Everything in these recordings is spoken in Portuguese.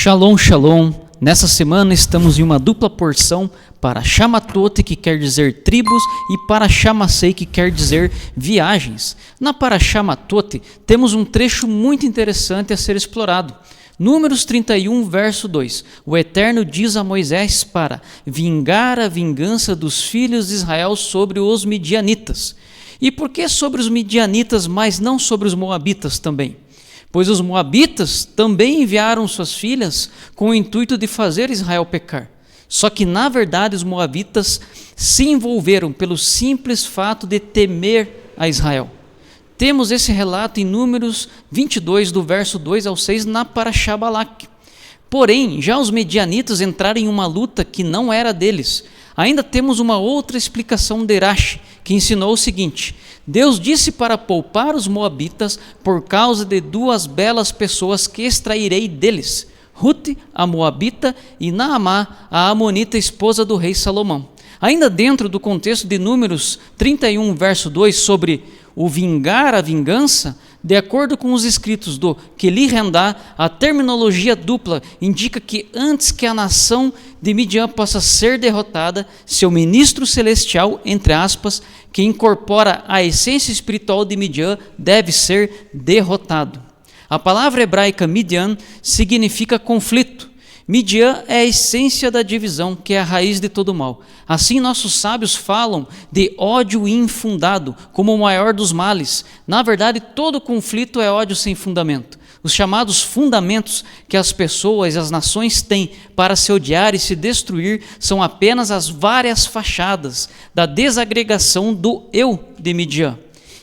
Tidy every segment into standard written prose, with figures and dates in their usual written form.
Shalom, shalom. Nessa semana estamos em uma dupla porção para Shamatote, que quer dizer tribos, e para Shamasei, que quer dizer viagens. Na para Shamatote temos um trecho muito interessante a ser explorado. Números 31, verso 2. O Eterno diz a Moisés para vingar a vingança dos filhos de Israel sobre os midianitas. E por que sobre os midianitas, mas não sobre os moabitas também? Pois os moabitas também enviaram suas filhas com o intuito de fazer Israel pecar. Só que, na verdade, os moabitas se envolveram pelo simples fato de temer a Israel. Temos esse relato em Números 22, do verso 2 ao 6, na Parashá Balak. Porém, já os medianitas entraram em uma luta que não era deles. Ainda temos uma outra explicação de Rashi, que ensinou o seguinte: Deus disse para poupar os moabitas por causa de duas belas pessoas que extrairei deles, Rute, a moabita, e Naamá, a amonita, esposa do rei Salomão. Ainda dentro do contexto de Números 31, verso 2, sobre o vingar a vingança, de acordo com os escritos do Keli Rendá, a terminologia dupla indica que antes que a nação de Midian possa ser derrotada, seu ministro celestial, entre aspas, que incorpora a essência espiritual de Midian, deve ser derrotado. A palavra hebraica Midian significa conflito. Midian é a essência da divisão, que é a raiz de todo mal. Assim, nossos sábios falam de ódio infundado como o maior dos males. Na verdade, todo conflito é ódio sem fundamento. Os chamados fundamentos que as pessoas e as nações têm para se odiar e se destruir são apenas as várias fachadas da desagregação do eu de Midian.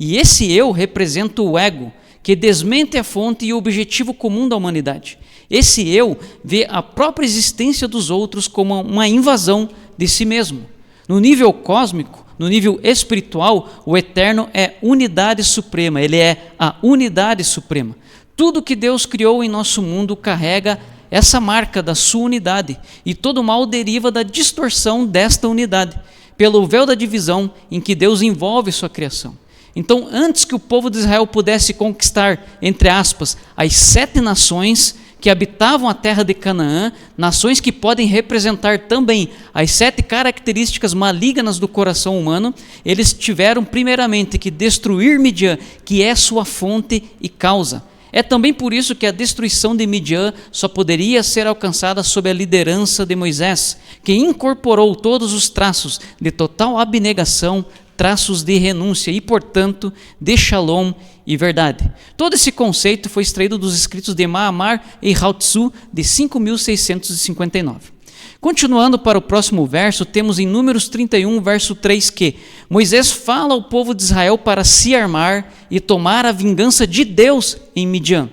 E esse eu representa o ego, que desmente a fonte e o objetivo comum da humanidade. Esse eu vê a própria existência dos outros como uma invasão de si mesmo. No nível cósmico, no nível espiritual, o Eterno é unidade suprema, ele é a unidade suprema. Tudo que Deus criou em nosso mundo carrega essa marca da sua unidade, e todo mal deriva da distorção desta unidade, pelo véu da divisão em que Deus envolve sua criação. Então, antes que o povo de Israel pudesse conquistar, entre aspas, as 7 nações que habitavam a terra de Canaã, nações que podem representar também as 7 características malignas do coração humano, eles tiveram primeiramente que destruir Midian, que é sua fonte e causa. É também por isso que a destruição de Midian só poderia ser alcançada sob a liderança de Moisés, que incorporou todos os traços de total abnegação, traços de renúncia e, portanto, de shalom e verdade. Todo esse conceito foi extraído dos escritos de Maamar e Lao-Tzu de 5.659. Continuando para o próximo verso, temos em Números 31, verso 3, que Moisés fala ao povo de Israel para se armar e tomar a vingança de Deus em Midian.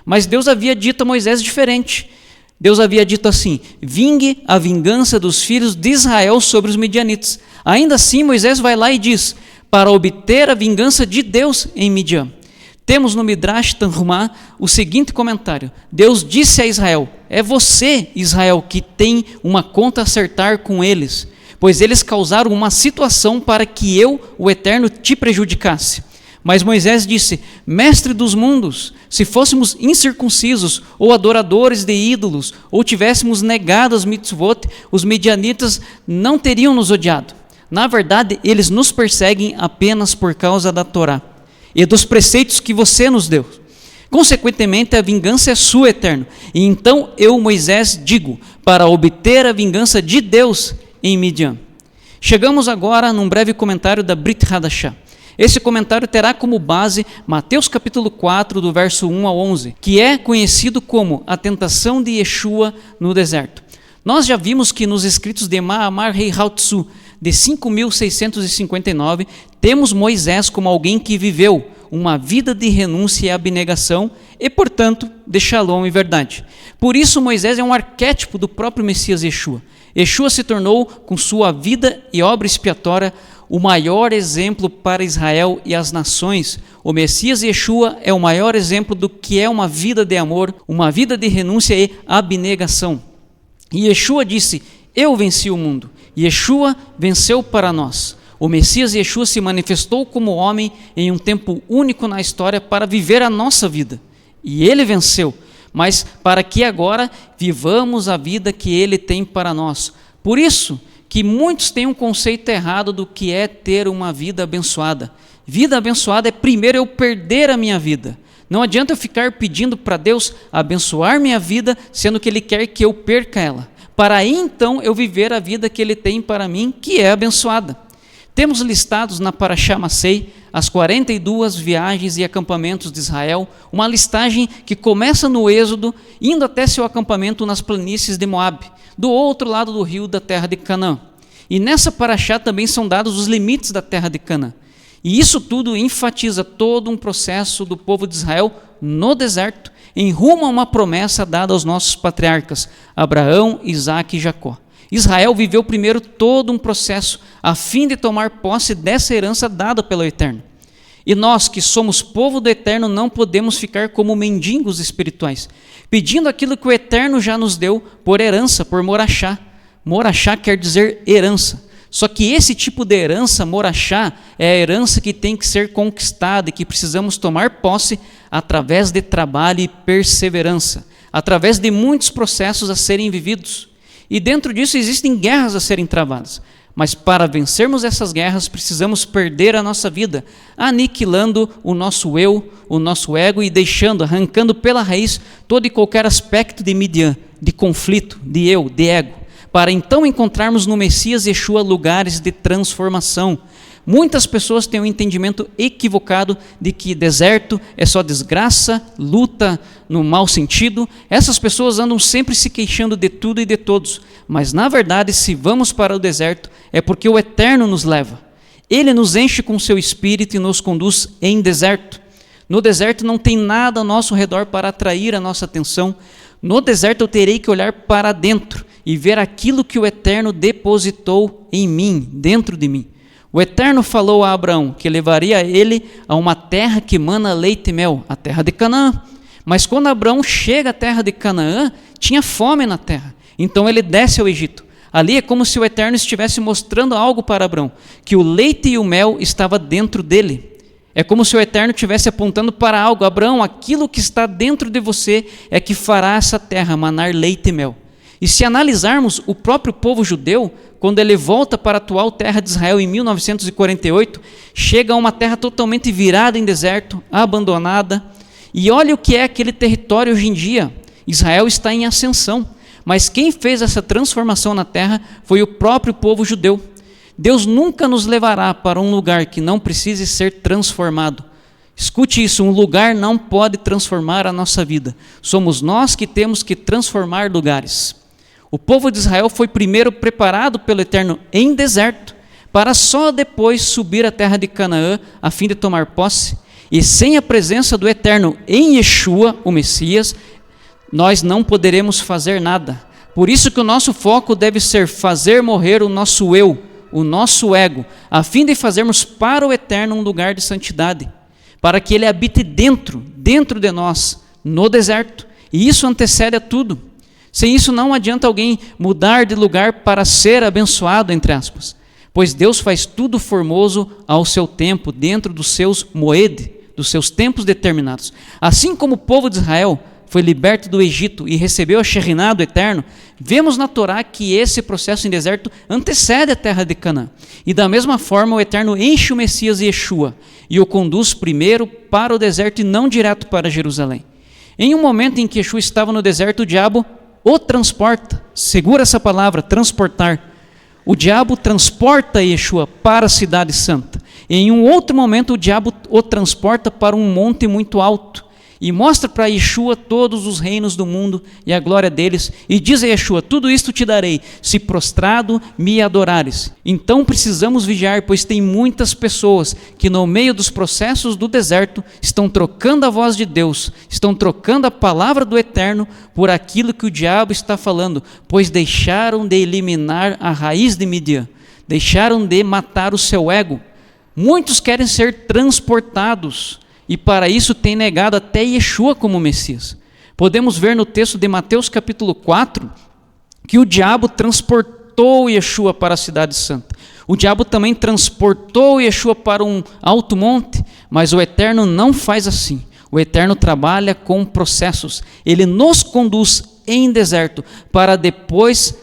Mas Deus havia dito a Moisés diferente. Deus havia dito assim: vingue a vingança dos filhos de Israel sobre os midianitas. Ainda assim, Moisés vai lá e diz, para obter a vingança de Deus em Midian. Temos no Midrash Tanhumá o seguinte comentário: Deus disse a Israel: é você, Israel, que tem uma conta a acertar com eles, pois eles causaram uma situação para que eu, o Eterno, te prejudicasse. Mas Moisés disse: mestre dos mundos, se fôssemos incircuncisos ou adoradores de ídolos, ou tivéssemos negado as mitzvot, os midianitas não teriam nos odiado. Na verdade, eles nos perseguem apenas por causa da Torá e dos preceitos que você nos deu. Consequentemente, a vingança é sua, Eterno. E então eu, Moisés, digo, para obter a vingança de Deus em Midian. Chegamos agora num breve comentário da Brit Hadashah. Esse comentário terá como base Mateus capítulo 4, do verso 1 ao 11, que é conhecido como a tentação de Yeshua no deserto. Nós já vimos que nos escritos de Maamar e Lao-Tzu, de 5.659, temos Moisés como alguém que viveu uma vida de renúncia e abnegação e, portanto, de shalom e verdade. Por isso, Moisés é um arquétipo do próprio Messias Yeshua. Yeshua se tornou, com sua vida e obra expiatória, o maior exemplo para Israel e as nações. O Messias Yeshua é o maior exemplo do que é uma vida de amor, uma vida de renúncia e abnegação. E Yeshua disse: eu venci o mundo. Yeshua venceu para nós. O Messias Yeshua se manifestou como homem em um tempo único na história para viver a nossa vida. E ele venceu. mas para que agora vivamos a vida que Ele tem para nós. Por isso que muitos têm um conceito errado do que é ter uma vida abençoada. Vida abençoada é primeiro eu perder a minha vida. Não adianta eu ficar pedindo para Deus abençoar minha vida, sendo que Ele quer que eu perca ela. Para aí então eu viver a vida que Ele tem para mim, que é abençoada. Temos listados na Parashá Masei as 42 viagens e acampamentos de Israel, uma listagem que começa no Êxodo, indo até seu acampamento nas planícies de Moabe, do outro lado do rio da terra de Canaã. E nessa Parashá também são dados os limites da terra de Canaã. E isso tudo enfatiza todo um processo do povo de Israel no deserto, em rumo a uma promessa dada aos nossos patriarcas, Abraão, Isaque e Jacó. Israel viveu primeiro todo um processo a fim de tomar posse dessa herança dada pelo Eterno. E nós, que somos povo do Eterno, não podemos ficar como mendigos espirituais, pedindo aquilo que o Eterno já nos deu por herança, por morachá. Morachá quer dizer herança. Só que esse tipo de herança, morachá, é a herança que tem que ser conquistada e que precisamos tomar posse através de trabalho e perseverança, através de muitos processos a serem vividos. E dentro disso existem guerras a serem travadas. Mas para vencermos essas guerras, precisamos perder a nossa vida, aniquilando o nosso eu, o nosso ego e deixando, arrancando pela raiz todo e qualquer aspecto de Midian, de conflito, de eu, de ego, para então encontrarmos no Messias Yeshua lugares de transformação. Muitas pessoas têm um entendimento equivocado de que deserto é só desgraça, luta no mau sentido. Essas pessoas andam sempre se queixando de tudo e de todos, mas na verdade, se vamos para o deserto, é porque o Eterno nos leva. Ele nos enche com seu Espírito e nos conduz em deserto. No deserto não tem nada ao nosso redor para atrair a nossa atenção. No deserto eu terei que olhar para dentro e ver aquilo que o Eterno depositou em mim, dentro de mim. O Eterno falou a Abraão que levaria ele a uma terra que mana leite e mel, a terra de Canaã. Mas quando Abraão chega à terra de Canaã, tinha fome na terra. Então ele desce ao Egito. Ali é como se o Eterno estivesse mostrando algo para Abraão, que o leite e o mel estava dentro dele. É como se o Eterno estivesse apontando para algo. Abraão, aquilo que está dentro de você é que fará essa terra manar leite e mel. E se analisarmos o próprio povo judeu, quando ele volta para a atual terra de Israel em 1948, chega a uma terra totalmente virada em deserto, abandonada. E olha o que é aquele território hoje em dia. Israel está em ascensão, mas quem fez essa transformação na terra foi o próprio povo judeu. Deus nunca nos levará para um lugar que não precise ser transformado. Escute isso, um lugar não pode transformar a nossa vida. Somos nós que temos que transformar lugares. O povo de Israel foi primeiro preparado pelo Eterno em deserto, para só depois subir à terra de Canaã, a fim de tomar posse. E sem a presença do Eterno em Yeshua, o Messias, nós não poderemos fazer nada. Por isso que o nosso foco deve ser fazer morrer o nosso eu, o nosso ego, a fim de fazermos para o Eterno um lugar de santidade, para que Ele habite dentro de nós, no deserto. E isso antecede a tudo. Sem isso não adianta alguém mudar de lugar para ser abençoado, entre aspas, pois Deus faz tudo formoso ao seu tempo, dentro dos seus moed, dos seus tempos determinados. Assim como o povo de Israel foi liberto do Egito e recebeu a Shekhinah do Eterno, vemos na Torá que esse processo em deserto antecede a terra de Canaã. E da mesma forma o Eterno enche o Messias Yeshua e o conduz primeiro para o deserto e não direto para Jerusalém. Em um momento em que Yeshua estava no deserto, o diabo o transporta. Segura essa palavra, transportar. O diabo transporta Yeshua para a cidade santa. E em um outro momento o diabo o transporta para um monte muito alto e mostra para Yeshua todos os reinos do mundo e a glória deles, e diz a Yeshua: tudo isto te darei, se prostrado me adorares. Então precisamos vigiar, pois tem muitas pessoas que no meio dos processos do deserto estão trocando a voz de Deus, estão trocando a palavra do Eterno por aquilo que o diabo está falando, pois deixaram de eliminar a raiz de Midian, deixaram de matar o seu ego. Muitos querem ser transportados, e para isso tem negado até Yeshua como Messias. Podemos ver no texto de Mateus capítulo 4, que o diabo transportou Yeshua para a cidade santa. O diabo também transportou Yeshua para um alto monte, mas o Eterno não faz assim. O Eterno trabalha com processos. Ele nos conduz em deserto para depois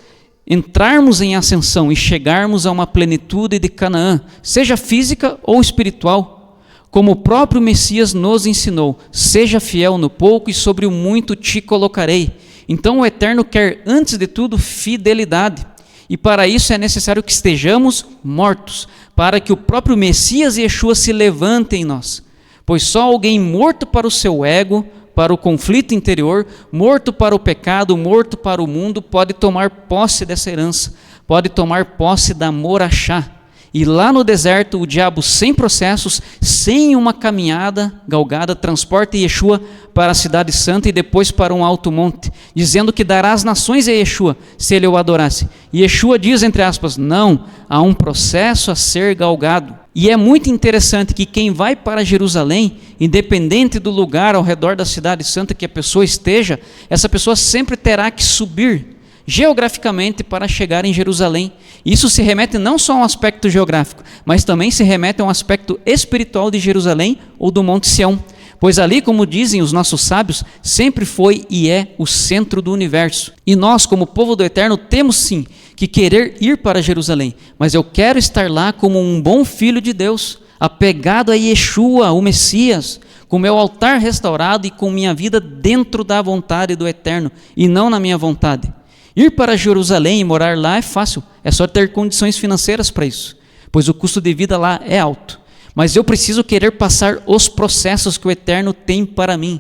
entrarmos em ascensão e chegarmos a uma plenitude de Canaã, seja física ou espiritual. Como o próprio Messias nos ensinou, seja fiel no pouco e sobre o muito te colocarei. Então o Eterno quer, antes de tudo, fidelidade. E para isso é necessário que estejamos mortos, para que o próprio Messias Yeshua se levante em nós. Pois só alguém morto para o seu ego, para o conflito interior, morto para o pecado, morto para o mundo, pode tomar posse dessa herança, pode tomar posse da morachá. E lá no deserto, o diabo, sem processos, sem uma caminhada galgada, transporta Yeshua para a cidade santa e depois para um alto monte, dizendo que dará as nações a Yeshua, se ele o adorasse. E Yeshua diz, entre aspas, não, há um processo a ser galgado. E é muito interessante que quem vai para Jerusalém, independente do lugar ao redor da cidade santa que a pessoa esteja, essa pessoa sempre terá que subir geograficamente para chegar em Jerusalém. Isso se remete não só a um aspecto geográfico, mas também se remete a um aspecto espiritual de Jerusalém ou do Monte Sião. Pois ali, como dizem os nossos sábios, sempre foi e é o centro do universo. E nós, como povo do Eterno, temos sim que querer ir para Jerusalém, mas eu quero estar lá como um bom filho de Deus, apegado a Yeshua, o Messias, com meu altar restaurado e com minha vida dentro da vontade do Eterno e não na minha vontade. Ir para Jerusalém e morar lá é fácil, é só ter condições financeiras para isso, pois o custo de vida lá é alto. Mas eu preciso querer passar os processos que o Eterno tem para mim.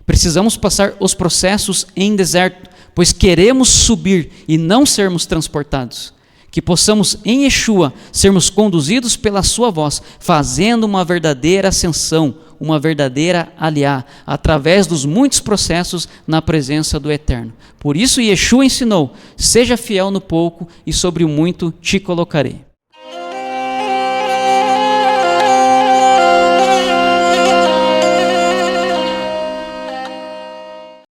Precisamos passar os processos em deserto, pois queremos subir e não sermos transportados. Que possamos em Yeshua sermos conduzidos pela sua voz, fazendo uma verdadeira ascensão, uma verdadeira aliá, através dos muitos processos na presença do Eterno. Por isso Yeshua ensinou, seja fiel no pouco e sobre o muito te colocarei.